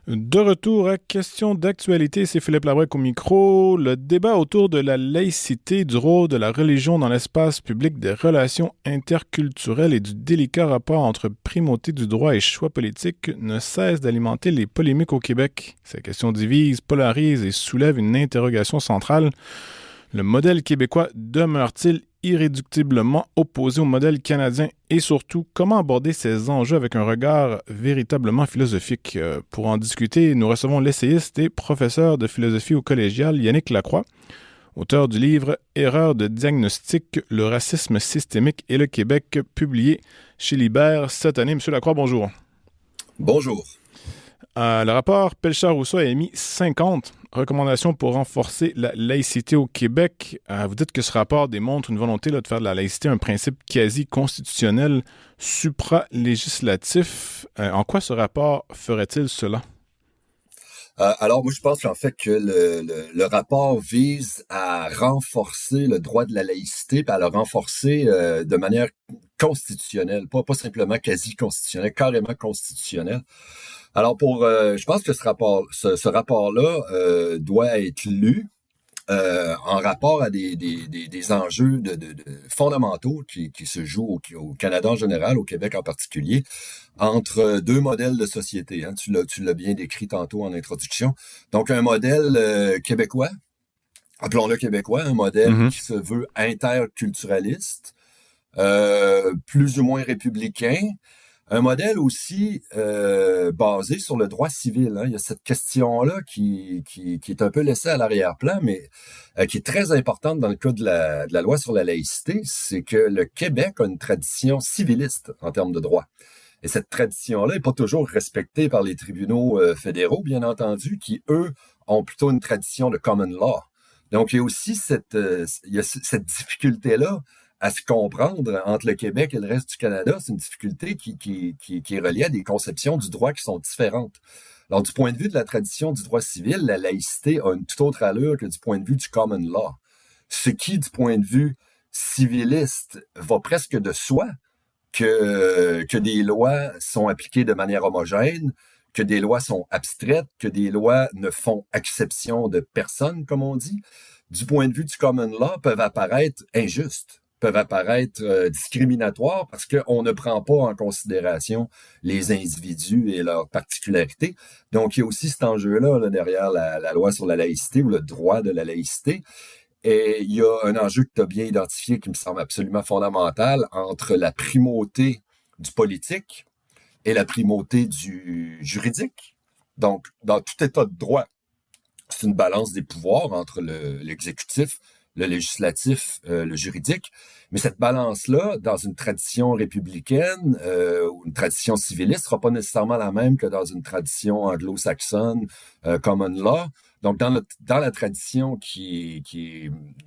De retour à Question d'actualité, c'est Philippe Labrecque au micro. Le débat autour de la laïcité, du rôle de la religion dans l'espace public, des relations interculturelles et du délicat rapport entre primauté du droit et choix politique ne cesse d'alimenter les polémiques au Québec. Ces questions divisent, polarisent et soulèvent une interrogation centrale. Le modèle québécois demeure-t-il irréductiblement opposé au modèle canadien et surtout, comment aborder ces enjeux avec un regard véritablement philosophique? Pour en discuter, nous recevons l'essayiste et professeur de philosophie au collégial Yannick Lacroix, auteur du livre Erreur de diagnostic, le racisme systémique et le Québec, publié chez Libert cette année. Monsieur Lacroix, bonjour. Bonjour. Le rapport Pelchard-Rousseau a émis 50 recommandations pour renforcer la laïcité au Québec. Vous dites que ce rapport démontre une volonté de faire de la laïcité un principe quasi constitutionnel supra-législatif. En quoi ce rapport ferait-il cela? Alors, moi, je pense qu'en fait que le rapport vise à renforcer le droit de la laïcité, puis à le renforcer de manière constitutionnelle, pas simplement quasi constitutionnelle, carrément constitutionnelle. Alors, je pense que ce rapport-là doit être lu en rapport à des enjeux fondamentaux qui se jouent au Canada en général, au Québec en particulier, entre deux modèles de société. Hein. Tu l'as bien décrit tantôt en introduction. Donc, un modèle québécois, appelons-le québécois, un modèle Mhm. qui se veut interculturaliste, plus ou moins républicain, un modèle aussi basé sur le droit civil. Hein. Il y a cette question-là qui est un peu laissée à l'arrière-plan, mais qui est très importante dans le cas de la loi sur la laïcité, c'est que le Québec a une tradition civiliste en termes de droit. Et cette tradition-là n'est pas toujours respectée par les tribunaux fédéraux, bien entendu, qui, eux, ont plutôt une tradition de common law. Donc, il y a aussi cette difficulté-là à se comprendre entre le Québec et le reste du Canada. C'est une difficulté qui est reliée à des conceptions du droit qui sont différentes. Alors, du point de vue de la tradition du droit civil, la laïcité a une toute autre allure que du point de vue du common law. Ce qui, du point de vue civiliste, va presque de soi que des lois sont appliquées de manière homogène, que des lois sont abstraites, que des lois ne font exception de personne, comme on dit, du point de vue du common law, peuvent apparaître injustes, peuvent apparaître discriminatoires parce qu'on ne prend pas en considération les individus et leurs particularités. Donc, il y a aussi cet enjeu-là là, derrière la loi sur la laïcité ou le droit de la laïcité. Et il y a un enjeu que tu as bien identifié qui me semble absolument fondamental entre la primauté du politique et la primauté du juridique. Donc, dans tout état de droit, c'est une balance des pouvoirs entre l'exécutif, le législatif, le juridique. Mais cette balance-là, dans une tradition républicaine ou une tradition civiliste, sera pas nécessairement la même que dans une tradition anglo-saxonne, common law. Donc, dans la tradition qui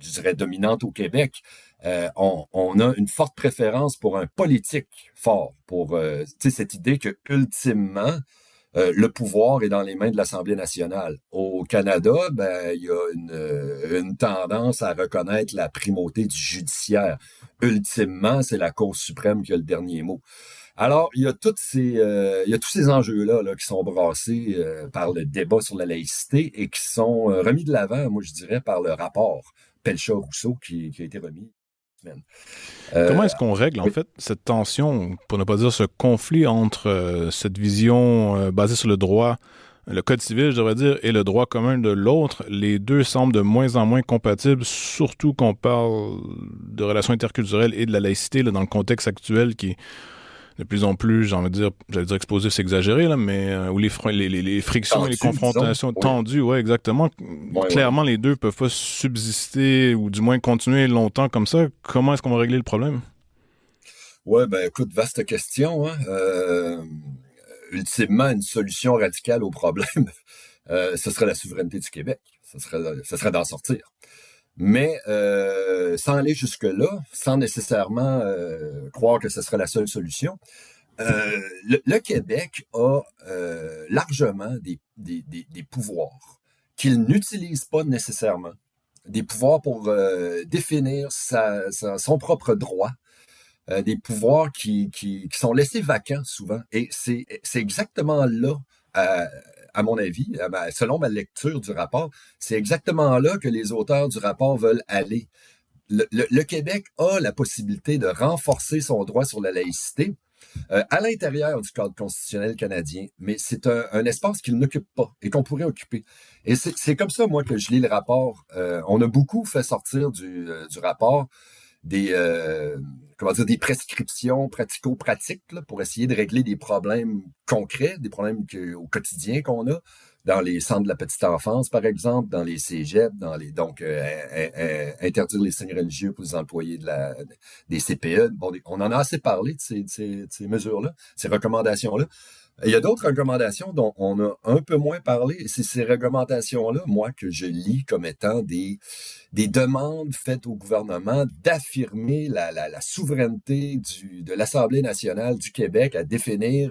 je dirais, dominante au Québec, on a une forte préférence pour un politique fort, pour cette idée que ultimement, le pouvoir est dans les mains de l'Assemblée nationale. Au Canada, ben, il y a une tendance à reconnaître la primauté du judiciaire. Ultimement, c'est la Cour suprême qui a le dernier mot. Alors, il y a tous ces enjeux-là là, qui sont brassés par le débat sur la laïcité et qui sont remis de l'avant, moi je dirais, par le rapport Pelchat-Rousseau qui a été remis. Comment Euh, est-ce qu'on règle, en oui. fait, cette tension, pour ne pas dire ce conflit entre cette vision basée sur le droit, le code civil, je devrais dire, et le droit commun de l'autre? Les deux semblent de moins en moins compatibles, surtout qu'on parle de relations interculturelles et de la laïcité là, dans le contexte actuel qui est de plus en plus, j'allais dire explosif, c'est exagéré, là, mais où les frictions et les Tendu, disons. confrontations Oui, tendues, ouais, exactement. oui, oui. Clairement, les deux peuvent pas subsister ou du moins continuer longtemps comme ça. Comment est-ce qu'on va régler le problème? Ouais, ben écoute, vaste question, hein. Ultimement, une solution radicale au problème, ce serait la souveraineté du Québec. Ce serait d'en sortir. Mais sans aller jusque-là, sans nécessairement croire que ce serait la seule solution, le Québec a largement des pouvoirs qu'il n'utilise pas nécessairement. Des pouvoirs pour définir son propre droit, des pouvoirs qui sont laissés vacants souvent. Et c'est exactement là à mon avis, selon ma lecture du rapport, c'est exactement là que les auteurs du rapport veulent aller. Le Québec a la possibilité de renforcer son droit sur la laïcité à l'intérieur du cadre constitutionnel canadien, mais c'est un espace qu'il n'occupe pas et qu'on pourrait occuper. Et c'est comme ça, moi, que je lis le rapport. On a beaucoup fait sortir du rapport des, des prescriptions pratico-pratiques là, pour essayer de régler des problèmes concrets, des problèmes au quotidien qu'on a dans les centres de la petite enfance, par exemple, dans les cégeps, interdire les signes religieux pour les employés des CPE. Bon, on en a assez parlé de ces mesures-là, ces recommandations-là. Il y a d'autres recommandations dont on a un peu moins parlé. Et c'est ces recommandations-là, moi, que je lis comme étant des demandes faites au gouvernement d'affirmer la souveraineté de l'Assemblée nationale du Québec à définir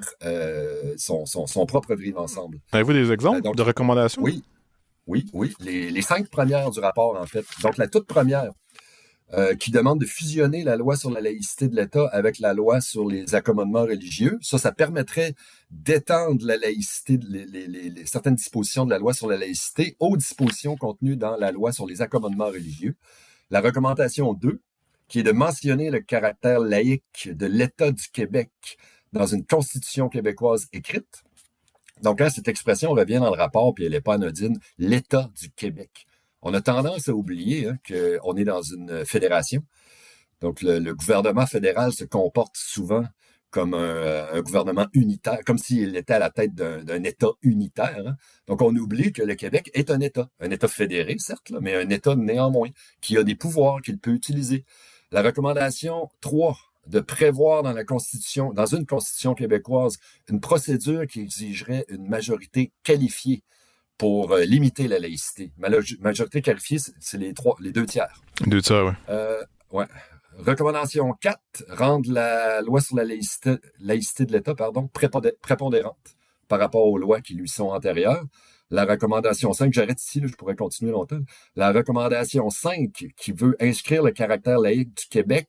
son propre vivre ensemble. Avez-vous des exemples de recommandations? Oui. Les 5 premières du rapport, en fait. Donc, la toute première, qui demande de fusionner la loi sur la laïcité de l'État avec la loi sur les accommodements religieux. Ça permettrait d'étendre la laïcité, certaines dispositions de la loi sur la laïcité aux dispositions contenues dans la loi sur les accommodements religieux. La recommandation 2, qui est de mentionner le caractère laïque de l'État du Québec dans une constitution québécoise écrite. Donc, cette expression revient dans le rapport, puis elle n'est pas anodine, l'État du Québec. On a tendance à oublier qu'on est dans une fédération. Donc, le gouvernement fédéral se comporte souvent comme un gouvernement unitaire, comme s'il était à la tête d'un État unitaire. Hein. Donc, on oublie que le Québec est un État fédéré, certes, là, mais un État néanmoins, qui a des pouvoirs qu'il peut utiliser. La recommandation 3, de prévoir dans une constitution québécoise, une procédure qui exigerait une majorité qualifiée pour limiter la laïcité. Majorité qualifiée, c'est les 2 tiers. 2 tiers, oui. Ouais. Recommandation 4, rendre la loi sur la laïcité de l'État, prépondérante par rapport aux lois qui lui sont antérieures. La recommandation 5, j'arrête ici, là, je pourrais continuer longtemps. La recommandation 5, qui veut inscrire le caractère laïque du Québec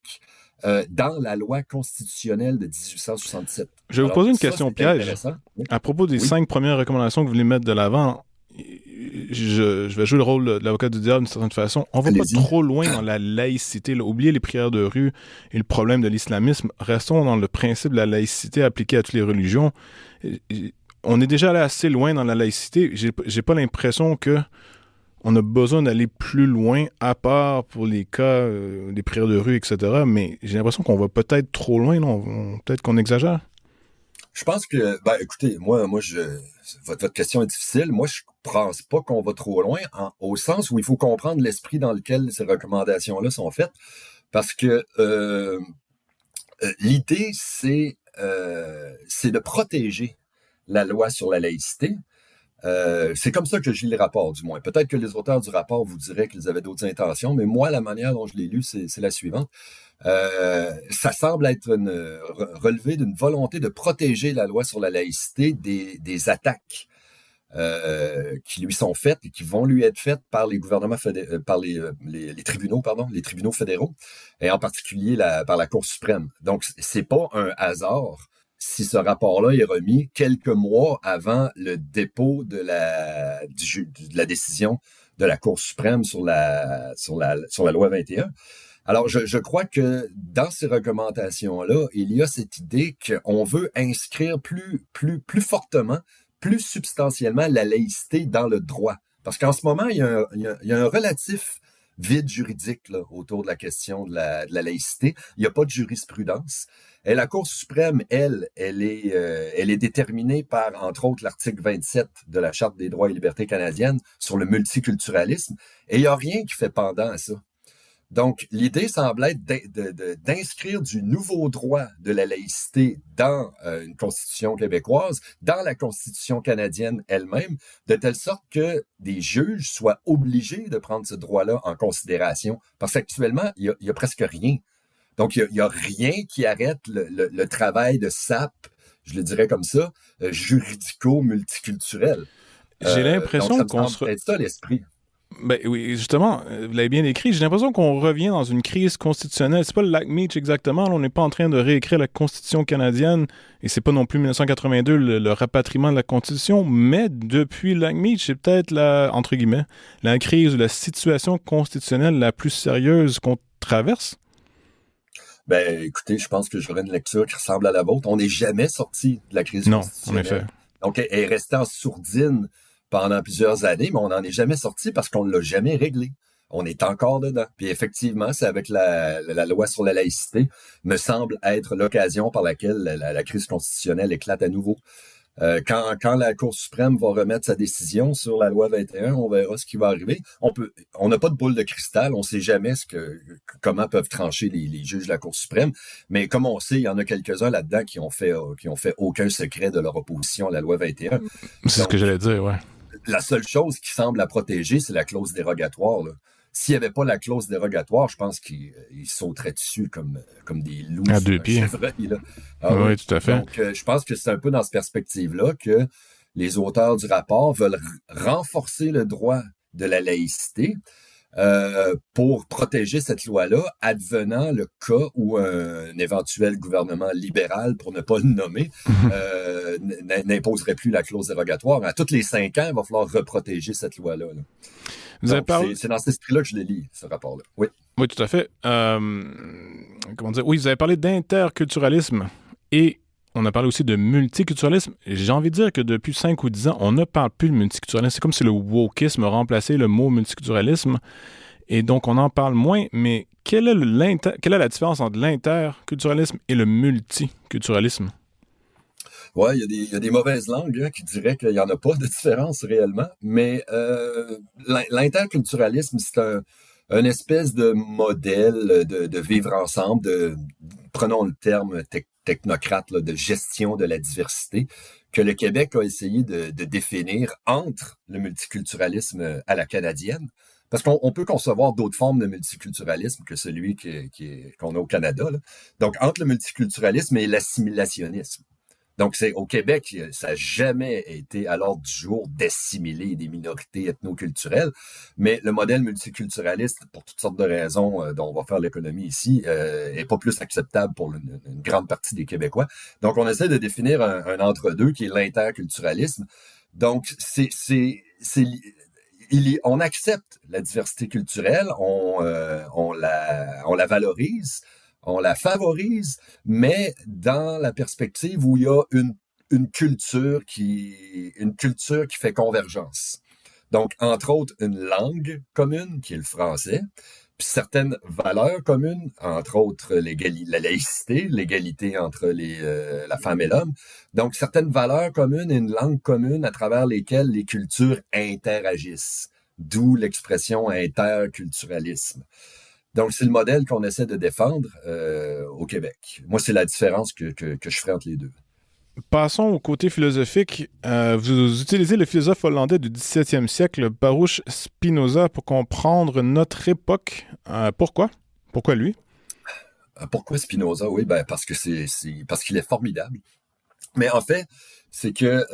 dans la loi constitutionnelle de 1867. Je vais vous poser une question piège. Oui. À propos des 5 premières recommandations que vous voulez mettre de l'avant, je vais jouer le rôle de l'avocat du diable d'une certaine façon. On va pas trop loin dans la laïcité. Là. Oubliez les prières de rue et le problème de l'islamisme. Restons dans le principe de la laïcité appliquée à toutes les religions. On est déjà allé assez loin dans la laïcité. J'ai pas l'impression que on a besoin d'aller plus loin, à part pour les cas des prières de rue, etc. Mais j'ai l'impression qu'on va peut-être trop loin. Peut-être qu'on exagère. Je pense que, écoutez, moi, votre question est difficile. Moi, je pense pas qu'on va trop loin, au sens où il faut comprendre l'esprit dans lequel ces recommandations-là sont faites. Parce que l'idée, c'est de protéger la loi sur la laïcité. C'est comme ça que je lis le rapport, du moins. Peut-être que les auteurs du rapport vous diraient qu'ils avaient d'autres intentions, mais moi, la manière dont je l'ai lu, c'est la suivante. Ça semble être relevé d'une volonté de protéger la loi sur la laïcité des attaques qui lui sont faites et qui vont lui être faites par les gouvernements par les tribunaux fédéraux, et en particulier par la Cour suprême. Donc, c'est pas un hasard si ce rapport-là est remis quelques mois avant le dépôt de la décision de la Cour suprême sur la loi 21. Alors, je crois que dans ces recommandations-là, il y a cette idée qu'on veut inscrire plus fortement, plus substantiellement la laïcité dans le droit. Parce qu'en ce moment, il y a un relatif vide juridique là, autour de la question de la laïcité. Il n'y a pas de jurisprudence. Et la Cour suprême, elle est déterminée par, entre autres, l'article 27 de la Charte des droits et libertés canadiennes sur le multiculturalisme. Et il n'y a rien qui fait pendant à ça. Donc, l'idée semble être d'inscrire du nouveau droit de la laïcité dans une constitution québécoise, dans la constitution canadienne elle-même, de telle sorte que des juges soient obligés de prendre ce droit-là en considération. Parce qu'actuellement, il y a presque rien. Donc, il y a rien qui arrête le travail de SAP, je le dirais comme ça, juridico-multiculturel. J'ai l'impression qu'on se... C'est ça l'esprit. Ben oui, justement, vous l'avez bien écrit, j'ai l'impression qu'on revient dans une crise constitutionnelle. C'est pas le lac Meach exactement, là, on n'est pas en train de réécrire la Constitution canadienne, et c'est pas non plus 1982 le rapatriement de la Constitution, mais depuis le lac Meach, c'est peut-être la, entre guillemets, la crise ou la situation constitutionnelle la plus sérieuse qu'on traverse. Ben, écoutez, je pense que j'aurais une lecture qui ressemble à la vôtre. On n'est jamais sorti de la crise Non, en effet. constitutionnelle. Donc, elle est restée en sourdine pendant plusieurs années, mais on n'en est jamais sorti parce qu'on ne l'a jamais réglé. On est encore dedans. Puis effectivement, c'est avec la loi sur la laïcité, me semble être l'occasion par laquelle la crise constitutionnelle éclate à nouveau. Quand la Cour suprême va remettre sa décision sur la loi 21, on verra ce qui va arriver. On n'a pas de boule de cristal, on sait jamais comment peuvent trancher les juges de la Cour suprême, mais comme on sait, il y en a quelques-uns là-dedans qui ont fait aucun secret de leur opposition à la loi 21. C'est ce que Donc, j'allais dire, ouais. la seule chose qui semble la protéger, c'est la clause dérogatoire, là. S'il n'y avait pas la clause dérogatoire, je pense qu'ils sauteraient dessus comme des loups À sur deux un pieds. chevreuil, là. Ah oui. Oui, tout à fait. Donc, je pense que c'est un peu dans cette perspective-là que les auteurs du rapport veulent renforcer le droit de la laïcité pour protéger cette loi-là, advenant le cas où un éventuel gouvernement libéral, pour ne pas le nommer, n'imposerait plus la clause dérogatoire. À tous les 5 ans, il va falloir reprotéger cette loi-là, là. Vous avez Donc, parlé... c'est dans cet esprit-là que je le lis, ce rapport-là. Oui. Oui, tout à fait. Comment dire? Oui, vous avez parlé d'interculturalisme et on a parlé aussi de multiculturalisme. J'ai envie de dire que depuis 5 ou 10 ans, on ne parle plus de multiculturalisme. C'est comme si le wokisme a remplacé le mot multiculturalisme et donc on en parle moins. Mais quelle est la différence entre l'interculturalisme et le multiculturalisme? Ouais, il y a des mauvaises langues hein, qui diraient qu'il n'y en a pas de différence réellement, mais l'interculturalisme, c'est un espèce de modèle de vivre ensemble, prenons le terme technocrate, là, de gestion de la diversité, que le Québec a essayé de définir entre le multiculturalisme à la canadienne. Parce qu'on peut concevoir d'autres formes de multiculturalisme que celui qu'on a au Canada, là. Donc, entre le multiculturalisme et l'assimilationnisme. Donc, c'est au Québec, ça n'a jamais été à l'ordre du jour d'assimiler des minorités ethnoculturelles, mais le modèle multiculturaliste, pour toutes sortes de raisons dont on va faire l'économie ici, est pas plus acceptable pour une grande partie des Québécois. Donc, on essaie de définir un entre-deux qui est l'interculturalisme. Donc, on accepte la diversité culturelle, on la valorise, on la favorise, mais dans la perspective où il y a une culture une culture qui fait convergence. Donc, entre autres, une langue commune, qui est le français, puis certaines valeurs communes, entre autres la laïcité, l'égalité entre la femme et l'homme. Donc, certaines valeurs communes et une langue commune à travers lesquelles les cultures interagissent. D'où l'expression interculturalisme. Donc, c'est le modèle qu'on essaie de défendre au Québec. Moi, c'est la différence que je ferai entre les deux. Passons au côté philosophique. Vous utilisez le philosophe hollandais du 17e siècle, Baruch Spinoza, pour comprendre notre époque. Pourquoi? Pourquoi lui? Pourquoi Spinoza? Oui, ben parce que parce qu'il est formidable. Mais en fait, c'est que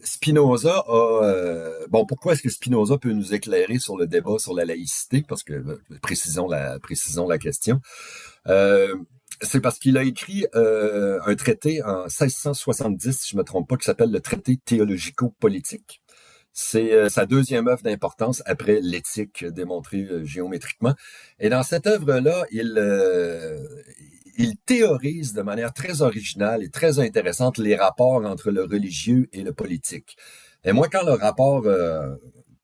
Spinoza a... bon, pourquoi est-ce que Spinoza peut nous éclairer sur le débat sur la laïcité? Parce que, précisons la question. C'est parce qu'il a écrit un traité en 1670, si je me trompe pas, qui s'appelle le traité théologico-politique. C'est sa deuxième œuvre d'importance après l'éthique démontrée géométriquement. Et dans cette œuvre-là, il théorise de manière très originale et très intéressante les rapports entre le religieux et le politique. Et moi, quand le rapport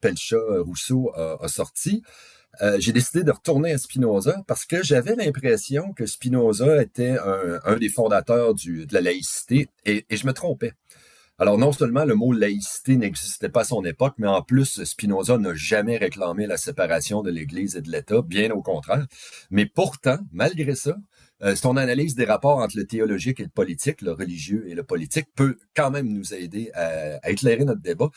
Pelchat-Rousseau a sorti, j'ai décidé de retourner à Spinoza parce que j'avais l'impression que Spinoza était un des fondateurs de la laïcité et je me trompais. Alors, non seulement le mot laïcité n'existait pas à son époque, mais en plus, Spinoza n'a jamais réclamé la séparation de l'Église et de l'État, bien au contraire. Mais pourtant, malgré ça, son analyse des rapports entre le théologique et le politique, le religieux et le politique, peut quand même nous aider à éclairer notre débat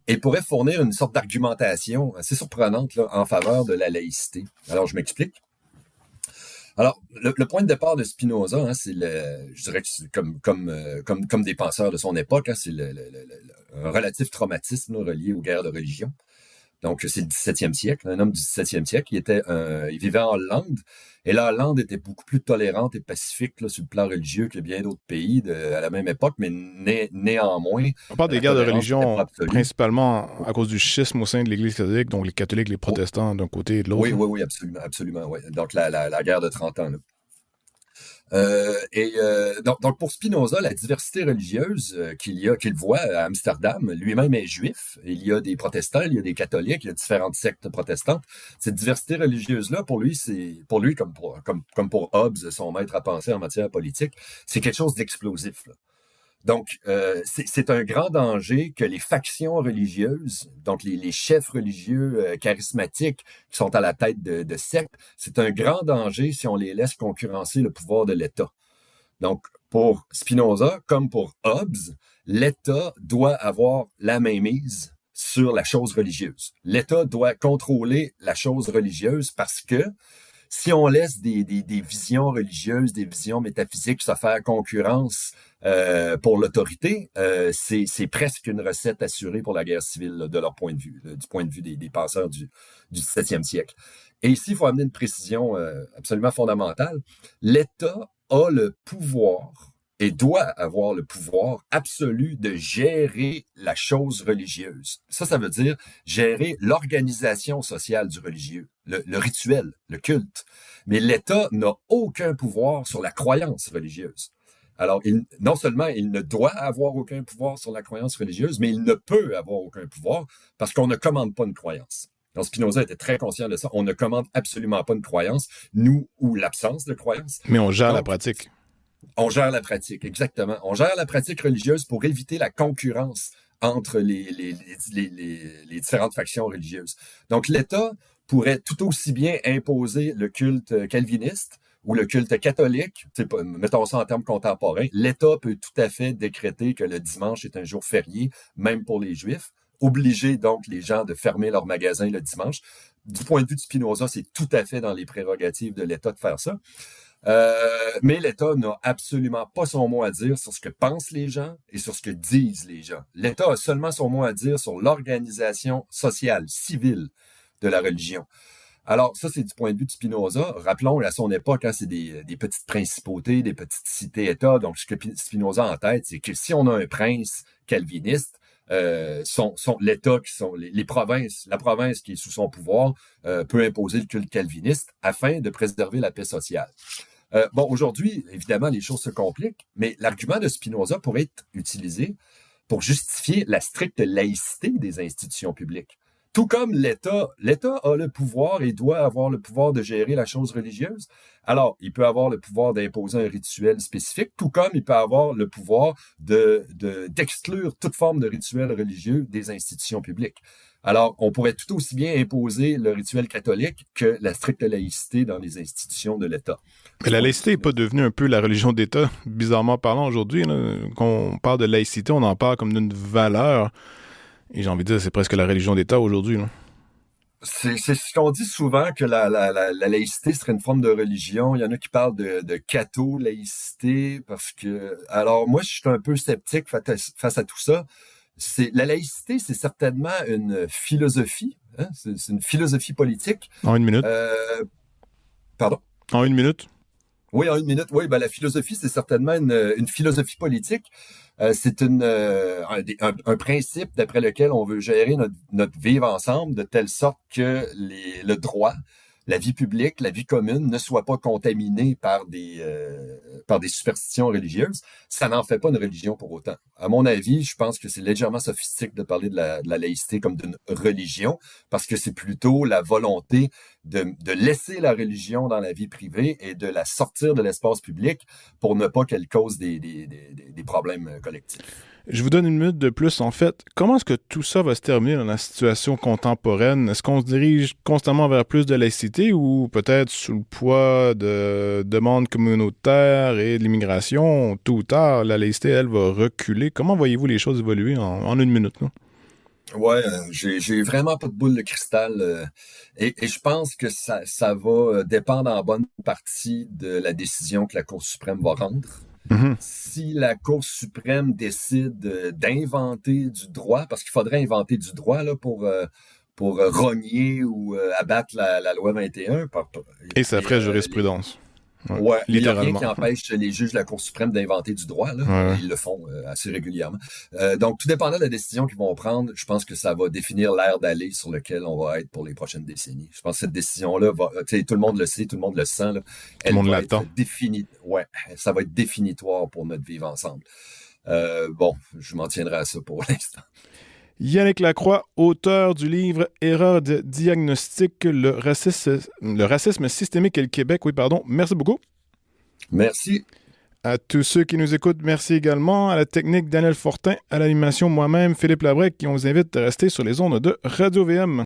et pourrait fournir une sorte d'argumentation assez surprenante là, en faveur de la laïcité. Alors, je m'explique. Alors, le point de départ de Spinoza, hein, je dirais que c'est comme des penseurs de son époque, hein, c'est un relatif traumatisme là, relié aux guerres de religion. Donc, c'est le 17e siècle, un homme du 17e siècle. Il vivait en Hollande. Et la Hollande était beaucoup plus tolérante et pacifique là, sur le plan religieux que bien d'autres pays à la même époque, mais néanmoins, On parle des la guerres de tolérance n'était pas religion absolue. principalement à cause du schisme au sein de l'Église catholique, donc les catholiques, les Oh, protestants d'un côté et de l'autre, oui, là. oui, oui, absolument, absolument. Ouais. Donc, la guerre de 30 ans. Là. Donc, pour Spinoza, la diversité religieuse qu'il voit à Amsterdam, lui-même est juif. Il y a des protestants, il y a des catholiques, il y a différentes sectes protestantes. Cette diversité religieuse-là, pour lui, comme pour Hobbes, son maître à penser en matière politique, c'est quelque chose d'explosif. Là. Donc, c'est un grand danger que les factions religieuses, donc les chefs religieux charismatiques qui sont à la tête de sectes, c'est un grand danger si on les laisse concurrencer le pouvoir de l'État. Donc, pour Spinoza, comme pour Hobbes, l'État doit avoir la mainmise sur la chose religieuse. L'État doit contrôler la chose religieuse parce que si on laisse des visions religieuses, des visions métaphysiques se faire concurrence pour l'autorité, c'est presque une recette assurée pour la guerre civile là, de leur point de vue, là, du point de vue des penseurs du 17e siècle. Et ici, il faut amener une précision absolument fondamentale. L'État a le pouvoir et doit avoir le pouvoir absolu de gérer la chose religieuse. Ça veut dire gérer l'organisation sociale du religieux, le rituel, le culte. Mais l'État n'a aucun pouvoir sur la croyance religieuse. Alors, non seulement il ne doit avoir aucun pouvoir sur la croyance religieuse, mais il ne peut avoir aucun pouvoir parce qu'on ne commande pas une croyance. Donc, Spinoza était très conscient de ça. On ne commande absolument pas une croyance, nous, ou l'absence de croyance. Mais on gère la Donc, pratique. on gère la pratique, exactement. On gère la pratique religieuse pour éviter la concurrence entre les différentes factions religieuses. Donc, l'État pourrait tout aussi bien imposer le culte calviniste ou le culte catholique, mettons ça en termes contemporains. L'État peut tout à fait décréter que le dimanche est un jour férié, même pour les Juifs, obliger donc les gens de fermer leurs magasins le dimanche. Du point de vue de Spinoza, c'est tout à fait dans les prérogatives de l'État de faire ça. Mais l'État n'a absolument pas son mot à dire sur ce que pensent les gens et sur ce que disent les gens. L'État a seulement son mot à dire sur l'organisation sociale, civile de la religion. Alors, ça, c'est du point de vue de Spinoza. Rappelons, à son époque, hein, c'est des petites principautés, des petites cités-États. Donc, ce que Spinoza a en tête, c'est que si on a un prince calviniste, l'État qui sont les provinces, la province qui est sous son pouvoir peut imposer le culte calviniste afin de préserver la paix sociale. Bon, aujourd'hui, évidemment, les choses se compliquent, mais l'argument de Spinoza pourrait être utilisé pour justifier la stricte laïcité des institutions publiques. Tout comme l'État a le pouvoir et doit avoir le pouvoir de gérer la chose religieuse. Alors, il peut avoir le pouvoir d'imposer un rituel spécifique, tout comme il peut avoir le pouvoir d'exclure toute forme de rituel religieux des institutions publiques. Alors, on pourrait tout aussi bien imposer le rituel catholique que la stricte laïcité dans les institutions de l'État. Mais la laïcité n'est pas devenue un peu la religion d'État, bizarrement parlant aujourd'hui, là. Quand on parle de laïcité, on en parle comme d'une valeur. Et j'ai envie de dire, c'est presque la religion d'État aujourd'hui, là. C'est ce qu'on dit souvent que la laïcité serait une forme de religion. Il y en a qui parlent de catho-laïcité parce que... Alors, moi, je suis un peu sceptique face à tout ça. La laïcité, c'est certainement une philosophie. Hein? C'est une philosophie politique. En une minute. Euh, Pardon? En une minute. Oui, en une minute. Oui, ben, la philosophie, c'est certainement une philosophie politique. C'est un principe d'après lequel on veut gérer notre vivre ensemble de telle sorte que le droit, la vie publique, la vie commune ne soit pas contaminée par des superstitions religieuses. Ça n'en fait pas une religion pour autant. À mon avis, je pense que c'est légèrement sophistique de parler de la laïcité comme d'une religion parce que c'est plutôt la volonté de laisser la religion dans la vie privée et de la sortir de l'espace public pour ne pas qu'elle cause des problèmes collectifs. Je vous donne une minute de plus. En fait, comment est-ce que tout ça va se terminer dans la situation contemporaine? Est-ce qu'on se dirige constamment vers plus de laïcité ou peut-être sous le poids de demandes communautaires et de l'immigration, tôt ou tard, la laïcité, elle, va reculer? Comment voyez-vous les choses évoluer en une minute, là? Ouais, j'ai vraiment pas de boule de cristal et je pense que ça va dépendre en bonne partie de la décision que la Cour suprême va rendre. Mhm. Si la Cour suprême décide d'inventer du droit, parce qu'il faudrait inventer du droit là rogner ou abattre la loi 21. Et ça ferait jurisprudence. Ouais, il n'y a rien littéralement. qui empêche les juges de la Cour suprême d'inventer du droit. Là. Ouais. Ils le font assez régulièrement. Donc, tout dépendant de la décision qu'ils vont prendre, je pense que ça va définir l'air d'aller sur lequel on va être pour les prochaines décennies. Je pense que cette décision-là va, tout le monde le sait, tout le monde le sent. Là, Tout le monde l'attend. Ouais, ça va être définitoire pour notre vivre ensemble. Bon, je m'en tiendrai à ça pour l'instant. Yannick Lacroix, auteur du livre Erreur de diagnostic, le racisme systémique et le Québec. Oui, pardon. Merci beaucoup. Merci. À tous ceux qui nous écoutent, merci également. À la technique, Daniel Fortin. À l'animation, moi-même, Philippe Labrec, qui on vous invite à rester sur les ondes de Radio-VM.